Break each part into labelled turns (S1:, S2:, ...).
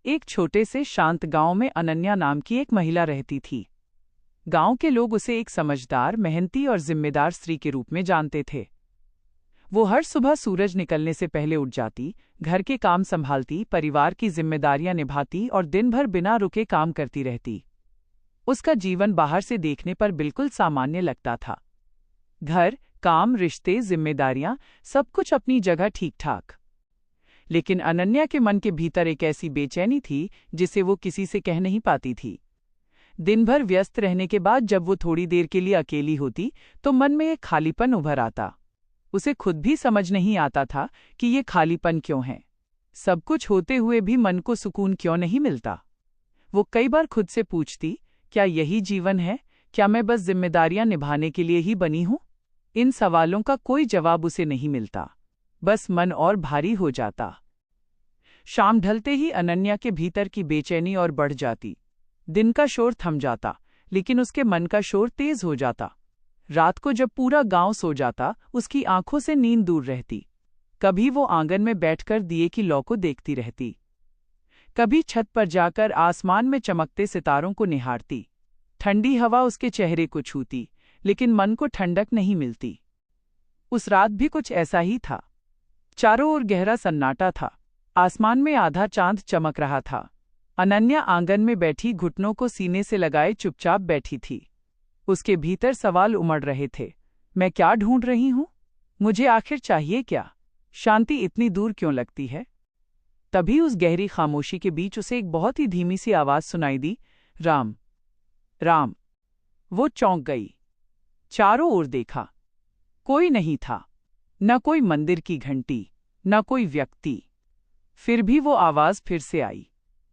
S1: एक छोटे से शांत गांव में अनन्या नाम की एक महिला रहती थी। गांव के लोग उसे एक समझदार, मेहनती और जिम्मेदार स्त्री के रूप में जानते थे। वो हर सुबह सूरज निकलने से पहले उठ जाती, घर के काम संभालती, परिवार की जिम्मेदारियां निभाती और दिन भर बिना रुके काम करती रहती। उसका जीवन बाहर से देखने पर बिल्कुल सामान्य लगता था। घर, काम, रिश्ते, जिम्मेदारियां, सब कुछ अपनी जगह ठीक ठाक। लेकिन अनन्या के मन के भीतर एक ऐसी बेचैनी थी जिसे वो किसी से कह नहीं पाती थी। दिन भर व्यस्त रहने के बाद जब वो थोड़ी देर के लिए अकेली होती तो मन में एक खालीपन उभर आता। उसे खुद भी समझ नहीं आता था कि ये खालीपन क्यों है। सब कुछ होते हुए भी मन को सुकून क्यों नहीं मिलता। वो कई बार खुद से पूछती, क्या यही जीवन है? क्या मैं बस जिम्मेदारियां निभाने के लिए ही बनी हूं? इन सवालों का कोई जवाब उसे नहीं मिलता, बस मन और भारी हो जाता। शाम ढलते ही अनन्या के भीतर की बेचैनी और बढ़ जाती। दिन का शोर थम जाता, लेकिन उसके मन का शोर तेज हो जाता। रात को जब पूरा गांव सो जाता, उसकी आंखों से नींद दूर रहती। कभी वो आंगन में बैठकर दिए की लौ को देखती रहती, कभी छत पर जाकर आसमान में चमकते सितारों को निहारती। ठंडी हवा उसके चेहरे को छूती, लेकिन मन को ठंडक नहीं मिलती। उस रात भी कुछ ऐसा ही था। चारों ओर गहरा सन्नाटा था, आसमान में आधा चांद चमक रहा था। अनन्या आंगन में बैठी घुटनों को सीने से लगाए चुपचाप बैठी थी। उसके भीतर सवाल उमड़ रहे थे। मैं क्या ढूंढ रही हूं? मुझे आखिर चाहिए क्या? शांति इतनी दूर क्यों लगती है? तभी उस गहरी खामोशी के बीच उसे एक बहुत ही धीमी सी आवाज सुनाई दी, राम, राम। वो चौंक गई। चारों ओर देखा, कोई नहीं था। न कोई मंदिर की घंटी, न कोई व्यक्ति। फिर भी वो आवाज फिर से आई,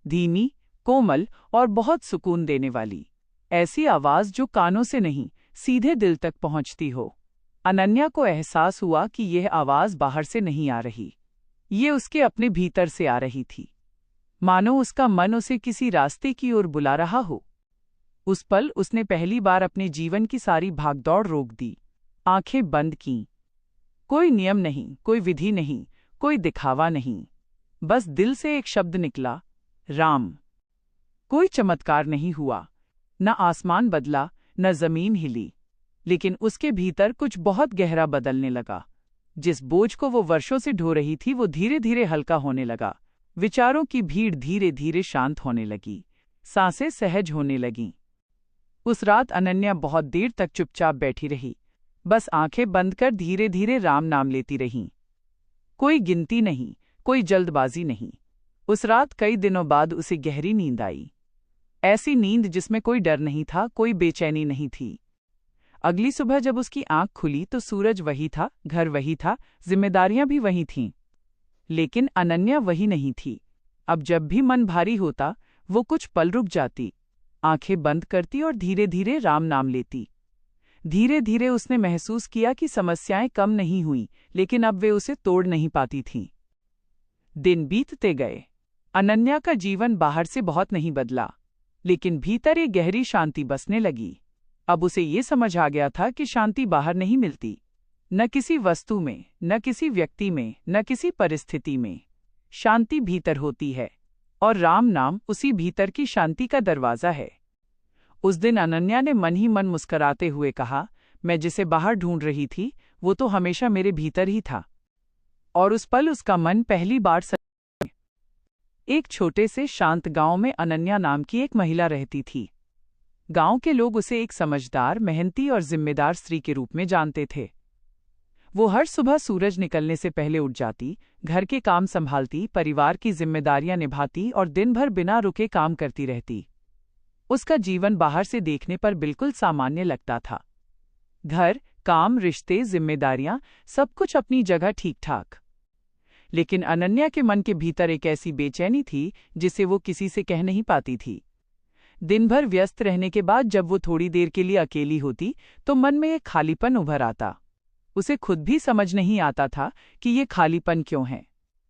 S1: धीमी, कोमल और बहुत सुकून देने वाली। ऐसी आवाज जो कानों से नहीं, सीधे दिल तक पहुंचती हो। अनन्या को एहसास हुआ कि यह आवाज बाहर से नहीं आ रही, ये उसके अपने भीतर से आ रही थी। मानो उसका मन उसे किसी रास्ते की ओर बुला रहा हो। उस पल उसने पहली बार अपने जीवन की सारी भागदौड़ रोक दी, आंखें बंद कीं। कोई नियम नहीं, कोई विधि नहीं, कोई दिखावा नहीं। बस दिल से एक शब्द निकला, राम। कोई चमत्कार नहीं हुआ, न आसमान बदला, न जमीन हिली, लेकिन उसके भीतर कुछ बहुत गहरा बदलने लगा। जिस बोझ को वो वर्षों से ढो रही थी वो धीरे धीरे हल्का होने लगा। विचारों की भीड़ धीरे धीरे शांत होने लगी, सांसें सहज होने लगीं। उस रात अनन्या बहुत देर तक चुपचाप बैठी रही, बस आंखें बंद कर धीरे धीरे राम नाम लेती रहीं। कोई गिनती नहीं, कोई जल्दबाजी नहीं। उस रात कई दिनों बाद उसे गहरी नींद आई। ऐसी नींद जिसमें कोई डर नहीं था, कोई बेचैनी नहीं थी। अगली सुबह जब उसकी आंख खुली तो सूरज वही था, घर वही था, जिम्मेदारियां भी वही थीं। लेकिन अनन्या वही नहीं थी। अब जब भी मन भारी होता, वो कुछ पल रुक जाती, आंखें बंद करती और धीरे धीरे राम नाम लेती। धीरे धीरे उसने महसूस किया कि समस्याएं कम नहीं हुईं, लेकिन अब वे उसे तोड़ नहीं पाती थीं। दिन बीतते गए। अनन्या का जीवन बाहर से बहुत नहीं बदला, लेकिन भीतर एक गहरी शांति बसने लगी। अब उसे ये समझ आ गया था कि शांति बाहर नहीं मिलती, न किसी वस्तु में, न किसी व्यक्ति में, न किसी परिस्थिति में। शांति भीतर होती है, और राम नाम उसी भीतर की शांति का दरवाजा है। उस दिन अनन्या ने मन ही मन मुस्कराते हुए कहा, मैं जिसे बाहर ढूंढ रही थी वो तो हमेशा मेरे भीतर ही था। और उस पल उसका मन पहली बार एक छोटे से शांत गांव में अनन्या नाम की एक महिला रहती थी। गांव के लोग उसे एक समझदार, मेहनती और जिम्मेदार स्त्री के रूप में जानते थे। वो हर सुबह सूरज निकलने से पहले उठ जाती, घर के काम संभालती, परिवार की जिम्मेदारियां निभाती और दिन भर बिना रुके काम करती रहती। उसका जीवन बाहर से देखने पर बिल्कुल सामान्य लगता था। घर, काम, रिश्ते, जिम्मेदारियां, सब कुछ अपनी जगह ठीक ठाक। लेकिन अनन्या के मन के भीतर एक ऐसी बेचैनी थी जिसे वो किसी से कह नहीं पाती थी। दिन भर व्यस्त रहने के बाद जब वो थोड़ी देर के लिए अकेली होती तो मन में एक खालीपन उभर आता। उसे खुद भी समझ नहीं आता था कि ये खालीपन क्यों है।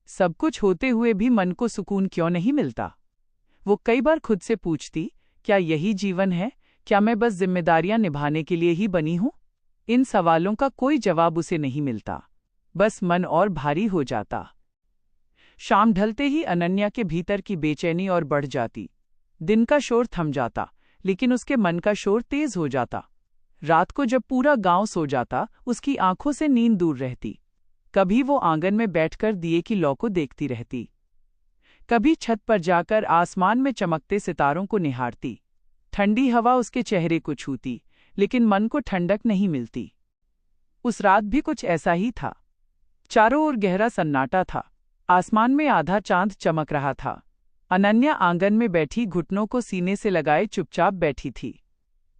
S1: सब कुछ होते हुए भी मन को सुकून क्यों नहीं मिलता। वो कई बार खुद से पूछती, क्या यही जीवन है? क्या मैं बस जिम्मेदारियां निभाने के लिए ही बनी हूं? इन सवालों का कोई जवाब उसे नहीं मिलता, बस मन और भारी हो जाता। शाम ढलते ही अनन्या के भीतर की बेचैनी और बढ़ जाती। दिन का शोर थम जाता, लेकिन उसके मन का शोर तेज हो जाता। रात को जब पूरा गांव सो जाता, उसकी आंखों से नींद दूर रहती। कभी वो आंगन में बैठकर दिए की लौ को देखती रहती, कभी छत पर जाकर आसमान में चमकते सितारों को निहारती। ठंडी हवा उसके चेहरे को छूती, लेकिन मन को ठंडक नहीं मिलती। उस रात भी कुछ ऐसा ही था। चारों ओर गहरा सन्नाटा था, आसमान में आधा चांद चमक रहा था। अनन्या आंगन में बैठी घुटनों को सीने से लगाए चुपचाप बैठी थी।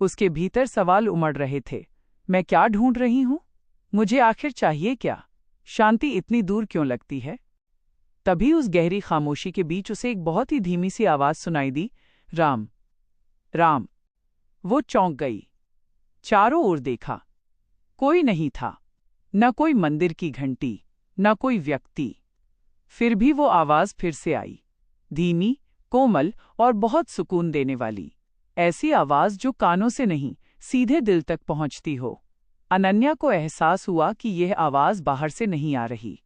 S1: उसके भीतर सवाल उमड़ रहे थे। मैं क्या ढूंढ रही हूं? मुझे आखिर चाहिए क्या? शांति इतनी दूर क्यों लगती है? तभी उस गहरी खामोशी के बीच उसे एक बहुत ही धीमी सी आवाज सुनाई दी, राम, राम। वो चौंक गई। चारों ओर देखा, कोई नहीं था। न कोई मंदिर की घंटी, न कोई व्यक्ति। फिर भी वो आवाज फिर से आई, धीमी, कोमल और बहुत सुकून देने वाली। ऐसी आवाज जो कानों से नहीं, सीधे दिल तक पहुंचती हो। अनन्या को एहसास हुआ कि यह आवाज बाहर से नहीं आ रही,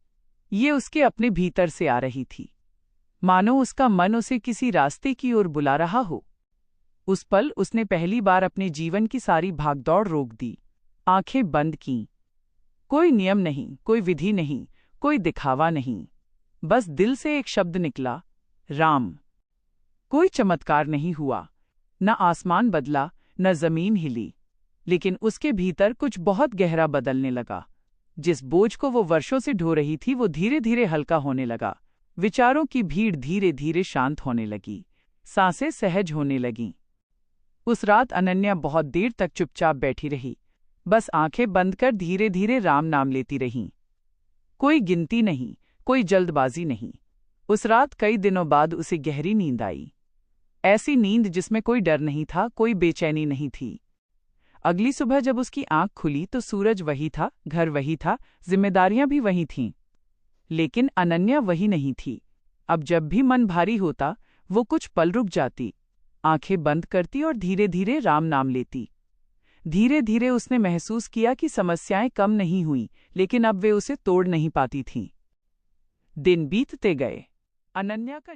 S1: ये उसके अपने भीतर से आ रही थी, मानो उसका मन उसे किसी रास्ते की ओर बुला रहा हो। उस पल उसने पहली बार अपने जीवन की सारी भागदौड़ रोक दी, आंखें बंद कीं। कोई नियम नहीं, कोई विधि नहीं, कोई दिखावा नहीं, बस दिल से एक शब्द निकला, राम। कोई चमत्कार नहीं हुआ, न आसमान बदला, न जमीन हिली, लेकिन उसके भीतर कुछ बहुत गहरा बदलने लगा। जिस बोझ को वो वर्षों से ढो रही थी, वो धीरे धीरे हल्का होने लगा। विचारों की भीड़ धीरे धीरे शांत होने लगी, सांसें सहज होने लगीं। उस रात अनन्या बहुत देर तक चुपचाप बैठी रही, बस आंखें बंद कर धीरे धीरे राम नाम लेती रहीं। कोई गिनती नहीं, कोई जल्दबाजी नहीं। उस रात कई दिनों बाद उसे गहरी नींद आई, ऐसी नींद जिसमें कोई डर नहीं था, कोई बेचैनी नहीं थी। अगली सुबह जब उसकी आंख खुली तो सूरज वही था, घर वही था, जिम्मेदारियां भी वही थीं, लेकिन अनन्या वही नहीं थी। अब जब भी मन भारी होता, वो कुछ पल रुक जाती, आंखें बंद करती और धीरे धीरे राम नाम लेती। धीरे धीरे उसने महसूस किया कि समस्याएं कम नहीं हुईं, लेकिन अब वे उसे तोड़ नहीं पाती थीं। दिन बीतते गए। अनन्या का